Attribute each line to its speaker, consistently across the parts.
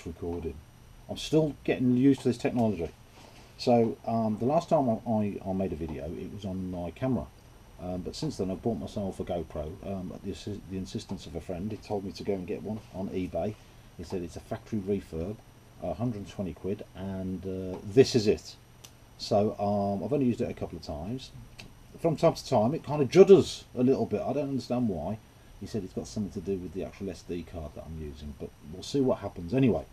Speaker 1: it's recording. I'm still getting used to this technology. So the last time I made a video, it was on my camera. But since then I've bought myself a GoPro at the insistence of a friend. He told me to go and get one on eBay. He said it's a factory refurb, 120 quid, and this is it. So I've only used it a couple of times. From time to time it kind of judders a little bit. I don't understand why. He said it's got something to do with the actual SD card that I'm using, but we'll see what happens. Anyway,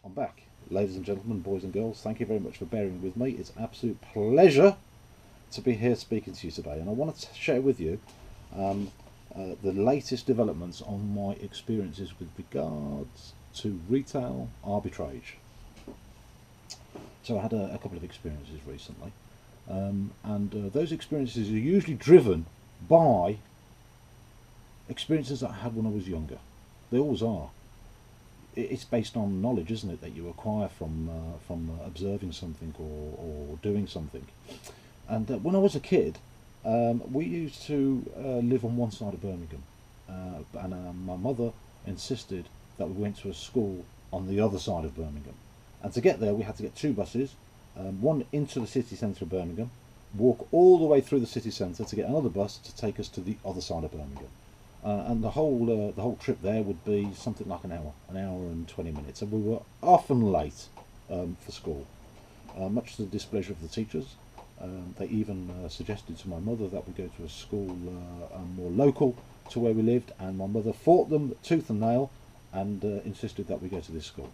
Speaker 1: I'm back. Ladies and gentlemen, boys and girls, thank you very much for bearing with me. It's an absolute pleasure to be here speaking to you today, and I want to share with you the latest developments on my experiences with regards to retail arbitrage. So I had a couple of experiences recently, and those experiences are usually driven by experiences that I had when I was younger. They always are. It's based on knowledge, isn't it, that you acquire from observing something or doing something. And when I was a kid, we used to live on one side of Birmingham, and my mother insisted that we went to a school on the other side of Birmingham. And to get there, we had to get two buses, one into the city centre of Birmingham, walk all the way through the city centre to get another bus to take us to the other side of Birmingham. And the whole trip there would be something like an hour and 20 minutes, and we were often late for school, much to the displeasure of the teachers. They even suggested to my mother that we go to a school more local to where we lived, and my mother fought them tooth and nail and insisted that we go to this school.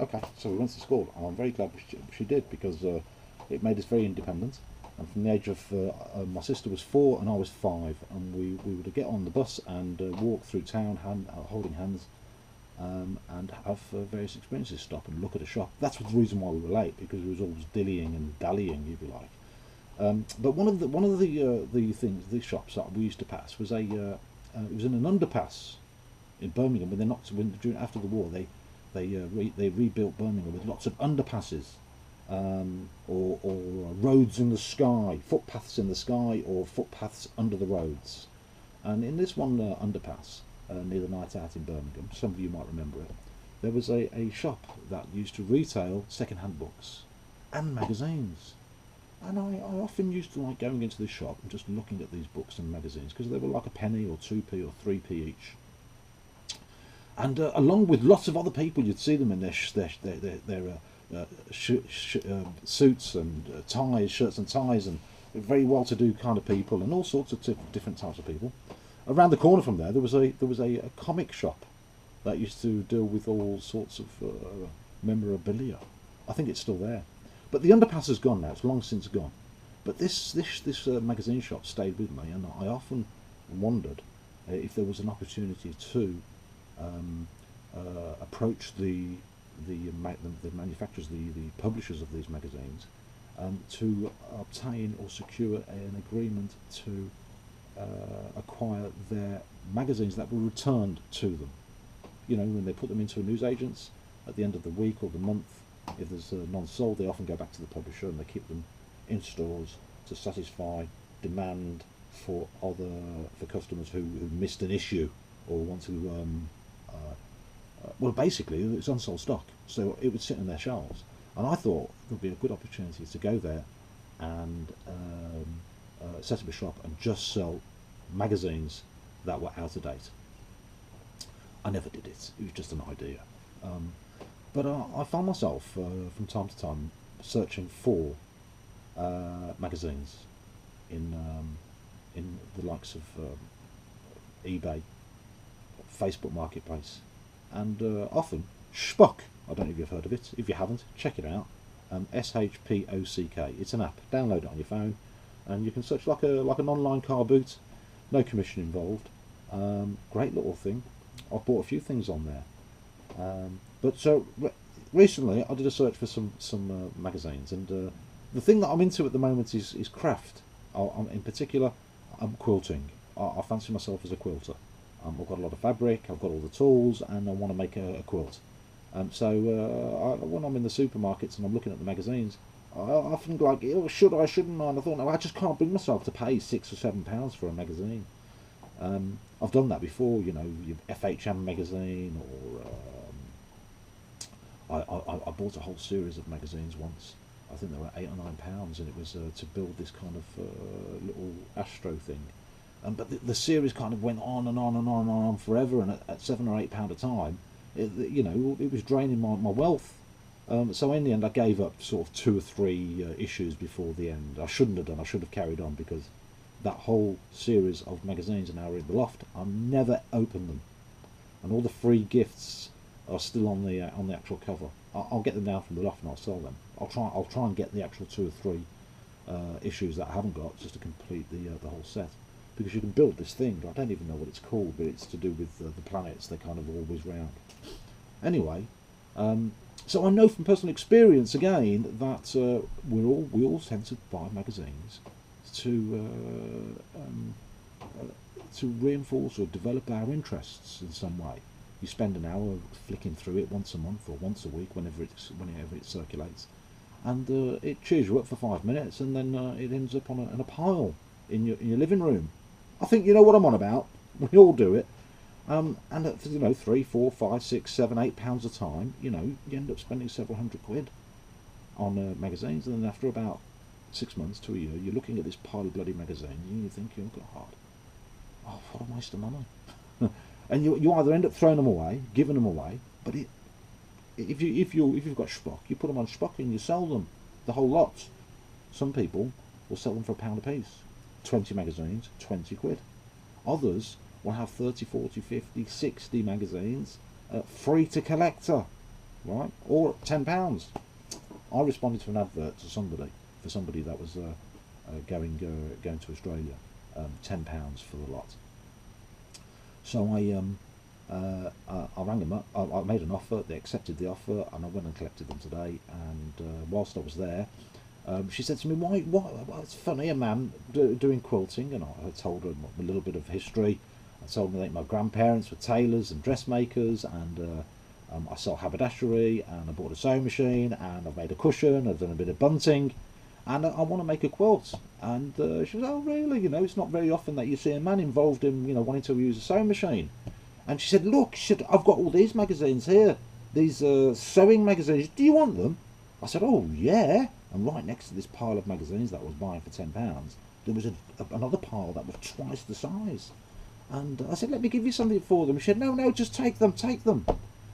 Speaker 1: Okay, so we went to school, and I'm very glad she did, because it made us very independent. And from the age of my sister was 4 and I was 5, and we would get on the bus and walk through town holding hands, and have various experiences, stop and look at a shop. That's the reason why we were late, because we was always dillying and dallying, if you like. But one of the shops that we used to pass was it was in an underpass in Birmingham. After the war they rebuilt Birmingham with lots of underpasses. Or roads in the sky, footpaths in the sky, or footpaths under the roads. And in this one underpass near the Night Out in Birmingham, some of you might remember it, there was a shop that used to retail second-hand books and magazines. And I often used to like going into this shop and just looking at these books and magazines, because they were like a penny or 2p or 3p each. And along with lots of other people, you'd see them in their suits and ties, shirts and ties, and very well-to-do kind of people, and all sorts of different types of people. Around the corner from there was a comic shop that used to deal with all sorts of memorabilia. I think it's still there, but the underpass is gone now. It's long since gone. But this magazine shop stayed with me, and I often wondered if there was an opportunity to approach the manufacturers, the publishers of these magazines, to obtain or secure an agreement to acquire their magazines that were returned to them. You know, when they put them into a newsagent's at the end of the week or the month, if there's none sold, they often go back to the publisher and they keep them in stores to satisfy demand for customers who missed an issue or want to well, basically it's unsold stock, so it would sit in their shelves, and I thought there'd be a good opportunity to go there and set up a shop and just sell magazines that were out of date. I never did it. It was just an idea, but I found myself from time to time searching for magazines in the likes of eBay, Facebook Marketplace, and often Shpock. I don't know if you've heard of it. If you haven't, check it out. SHPOCK. It's an app. Download it on your phone, and you can search like an online car boot. No commission involved. Great little thing. I've bought a few things on there. But so recently, I did a search for some magazines, and the thing that I'm into at the moment is craft. In particular, I'm quilting. I fancy myself as a quilter. I've got a lot of fabric, I've got all the tools, and I want to make a quilt. So when I'm in the supermarkets and I'm looking at the magazines, I often like, oh, should I, shouldn't I? And I thought, no, I just can't bring myself to pay £6 or £7 for a magazine. I've done that before, you know, your FHM magazine or I bought a whole series of magazines once. I think they were £8 or £9, and it was to build this kind of little astro thing. But the series kind of went on and on and on and on forever, and at £7 or £8 a time, it was draining my wealth. So in the end, I gave up sort of 2 or 3 issues before the end. I shouldn't have done. I should have carried on, because that whole series of magazines are now in the loft. I've never opened them, and all the free gifts are still on the actual cover. I'll get them down from the loft and I'll sell them. I'll try and get the actual 2 or 3 issues that I haven't got, just to complete the whole set. Because you can build this thing. I don't even know what it's called, but it's to do with the planets. They're kind of always round. Anyway, so I know from personal experience again that we all tend to buy magazines to reinforce or develop our interests in some way. You spend an hour flicking through it once a month or once a week, whenever it circulates, and it cheers you up for 5 minutes, and then it ends up on a pile in your living room. I think you know what I'm on about. We all do it. And at, 3, 4, 5, 6, 7, £8 a time, you end up spending several £100 on magazines, and then after about 6 months to a year, you're looking at this pile of bloody magazines, and you're thinking, oh God, what a waste of money. And you either end up throwing them away, giving them away, but if you've got Spock, you put them on Spock and you sell them, the whole lot. Some people will sell them for £1 a piece. 20 magazines, £20. Others will have 30, 40, 50, 60 magazines free to collector, right? Or £10. I responded to an advert for somebody that was going to Australia, £10 for the lot. So I rang them up. I made an offer. They accepted the offer, and I went and collected them today. And whilst I was there, she said to me, "Why? It's funny, a man doing quilting." And I told her a little bit of history. I told her that my grandparents were tailors and dressmakers, and I sell haberdashery, and I bought a sewing machine, and I've made a cushion. I've done a bit of bunting, and I want to make a quilt. And she was, "Oh, really? It's not very often that you see a man involved in wanting to use a sewing machine." And she said, "Look," she said, "I've got all these magazines here, these sewing magazines. Do you want them?" I said, "Oh, yeah." And right next to this pile of magazines that I was buying for £10, there was another pile that was twice the size. And I said, "Let me give you something for them." She said, No, just take them.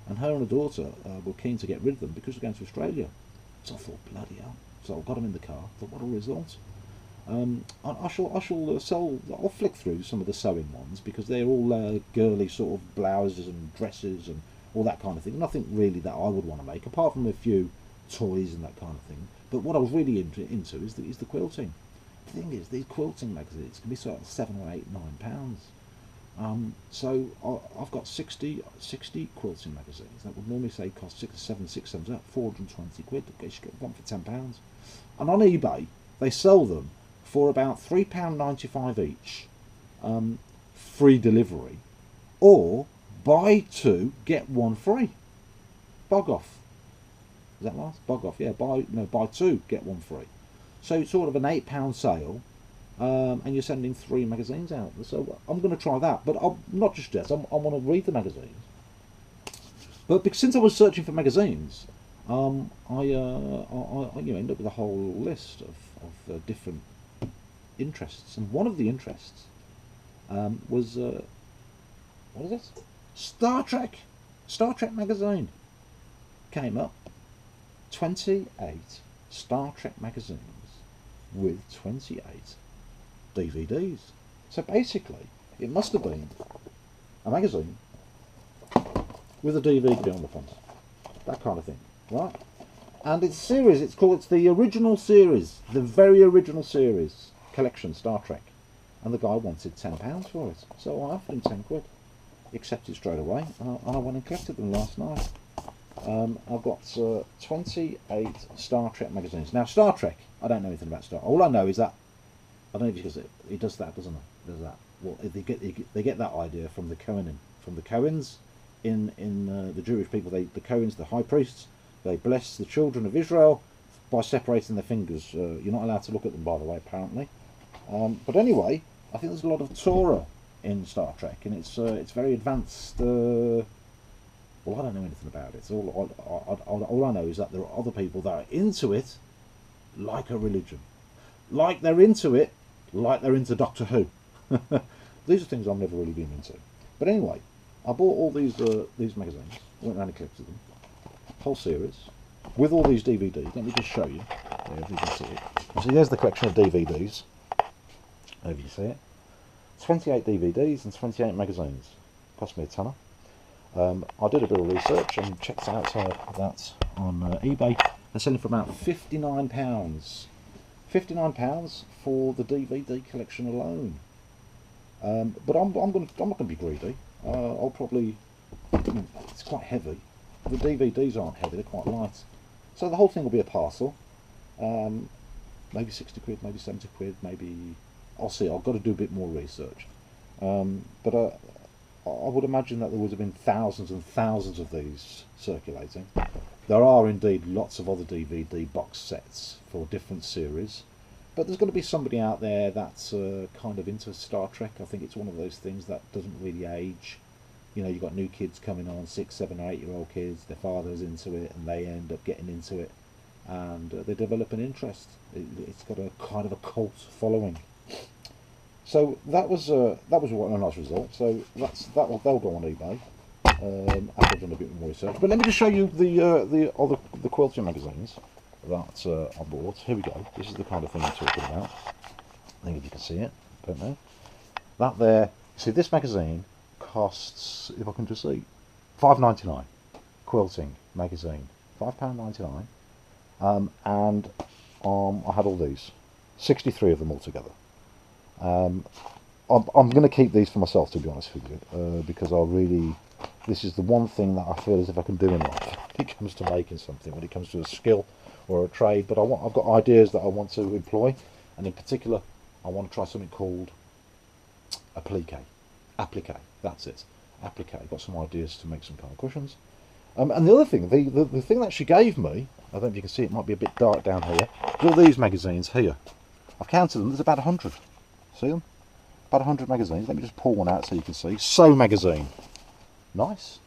Speaker 1: And her and her daughter were keen to get rid of them because we're going to Australia. So I thought, bloody hell. So I got them in the car. I thought, what a result. I shall sell. I'll flick through some of the sewing ones, because they're all girly sort of blouses and dresses and all that kind of thing. Nothing really that I would want to make, apart from a few toys and that kind of thing. But what I was really into is the quilting. The thing is, these quilting magazines can be sort of £7 or £8, £9. So I've got 60 quilting magazines that would normally say cost £600, £420. You get one for £10. And on eBay, they sell them for about £3.95 each, free delivery, or buy 2 get 1 free. Bog off. Is that last? Bog off. Yeah. Buy 2 get 1 free. So it's sort of an £8 sale, and you're sending 3 magazines out. So I'm going to try that, but I'm not just yet. I want to read the magazines. But since I was searching for magazines, I end up with a whole list of different interests, and one of the interests was what is this? Star Trek magazine came up. 28 Star Trek magazines with 28 DVDs. So basically, it must have been a magazine with a DVD on the front, that kind of thing, right? And it's series. It's the original series, the very original series collection, Star Trek. And the guy wanted £10 for it, so I offered him £10. He accepted straight away, and I went and collected them last night. I've got 28 Star Trek magazines. Now, Star Trek, I don't know anything about Star. All I know is that I don't know if he does that, doesn't he? Does that? Well, they get that idea from the Cohens in the Jewish people. The Cohens, the high priests, they bless the children of Israel by separating their fingers. You're not allowed to look at them, by the way, apparently. But anyway, I think there's a lot of Torah in Star Trek, and it's very advanced Well, I don't know anything about it. All I know is that there are other people that are into it like a religion. Like they're into it, like they're into Doctor Who. These are things I've never really been into. But anyway, I bought all these magazines, went around and collected them, whole series, with all these DVDs. Let me just show you. There, if you can see it. You see, there's the collection of DVDs. There you see it. 28 DVDs and 28 magazines. Cost me a tenner. I did a bit of research and checked out that on eBay. They're selling for about £59. £59 for the DVD collection alone. But I'm not going to be greedy. I'll probably. It's quite heavy. The DVDs aren't heavy; they're quite light. So the whole thing will be a parcel. Maybe 60 quid, maybe 70 quid, maybe. I'll see. I've got to do a bit more research. But I would imagine that there would have been thousands and thousands of these circulating. There are indeed lots of other DVD box sets for different series, but there's going to be somebody out there that's kind of into Star Trek. I think it's one of those things that doesn't really age. You know, you've got new kids coming on, 6, 7, 8-year-old kids, their father's into it, and they end up getting into it, and they develop an interest. It's got a kind of a cult following. So that was a nice result. So they'll go on eBay. After I've done a bit more research. But let me just show you the quilting magazines that I bought. Here we go. This is the kind of thing I'm talking about. I think if you can see it, don't know. That there. See, this magazine costs, if I can just see, £5.99. Quilting magazine, £5.99. And I had all these, 63 of them altogether. I'm going to keep these for myself, to be honest with you, because this is the one thing that I feel as if I can do in life when it comes to making something, when it comes to a skill or a trade. But I've got ideas that I want to employ, and in particular, I want to try something called applique. That's it, applique. I've got some ideas to make some kind of cushions. And the other thing, the thing that she gave me, I don't know if you can see, it might be a bit dark down here. All these magazines here, I've counted them. There's about 100. See them? About 100 magazines. Let me just pull one out so you can see. So magazine. Nice.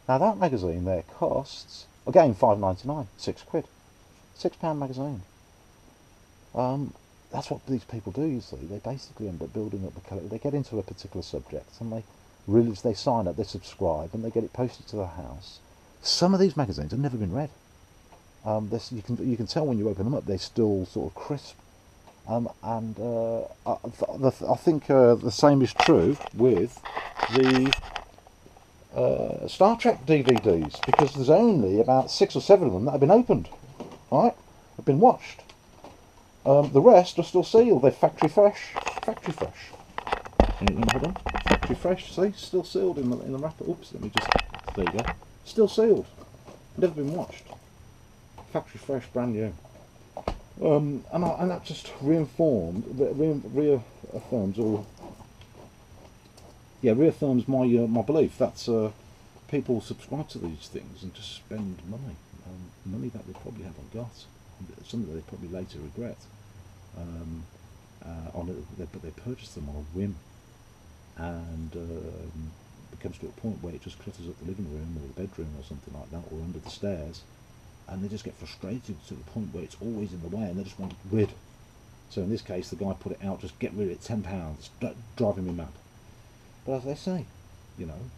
Speaker 1: Now that magazine there costs, again, £5.99, 6 quid. £6 magazine. That's what these people do, you see. They basically end up building up the collection. They get into a particular subject and they sign up, they subscribe, and they get it posted to their house. Some of these magazines have never been read. You can tell when you open them up, they're still sort of crisp. I think the same is true with the Star Trek DVDs, because there's only about 6 or 7 of them that have been opened, right? Have been watched. The rest are still sealed. They're factory fresh. Factory fresh. Hold on. Factory fresh. See, still sealed in the wrapper. Oops. Let me just. There you go. Still sealed. Never been watched. Factory fresh, brand new. And that just reaffirms my belief that people subscribe to these things and just spend money that they probably haven't got, something that they probably later regret. But they purchase them on a whim, and it comes to a point where it just clutters up the living room or the bedroom or something like that, or under the stairs. And they just get frustrated to the point where it's always in the way, and they just want it rid. So in this case, the guy put it out, just get rid of it, £10, driving me mad. But as they say, you know,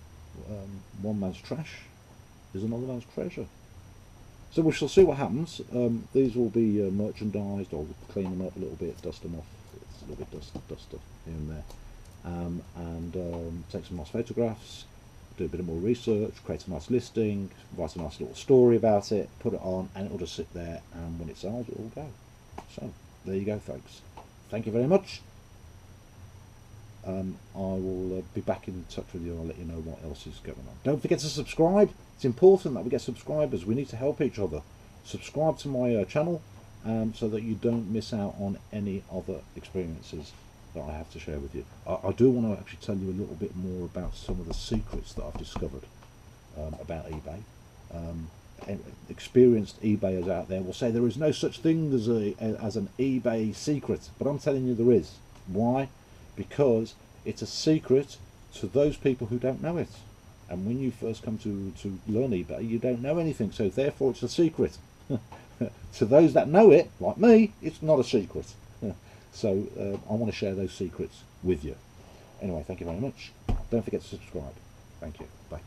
Speaker 1: one man's trash is another man's treasure. So we shall see what happens. These will be merchandised. I'll clean them up a little bit, dust them off. It's a little bit dust stuff here and there, and take some nice photographs. Do a bit more research, create a nice listing, write a nice little story about it, put it on, and it will just sit there, and when it sells, it will go. So, there you go, folks. Thank you very much. I will be back in touch with you. I'll let you know what else is going on. Don't forget to subscribe. It's important that we get subscribers. We need to help each other. Subscribe to my channel so that you don't miss out on any other experiences that I have to share with you. I do want to actually tell you a little bit more about some of the secrets that I've discovered about eBay. Experienced eBayers out there will say there is no such thing as an eBay secret, but I'm telling you there is. Why? Because it's a secret to those people who don't know it, And when you first come to learn eBay, you don't know anything, so therefore it's a secret. To those that know it, like me, it's not a secret. So I want to share those secrets with you. Anyway, thank you very much. Don't forget to subscribe. Thank you. Bye.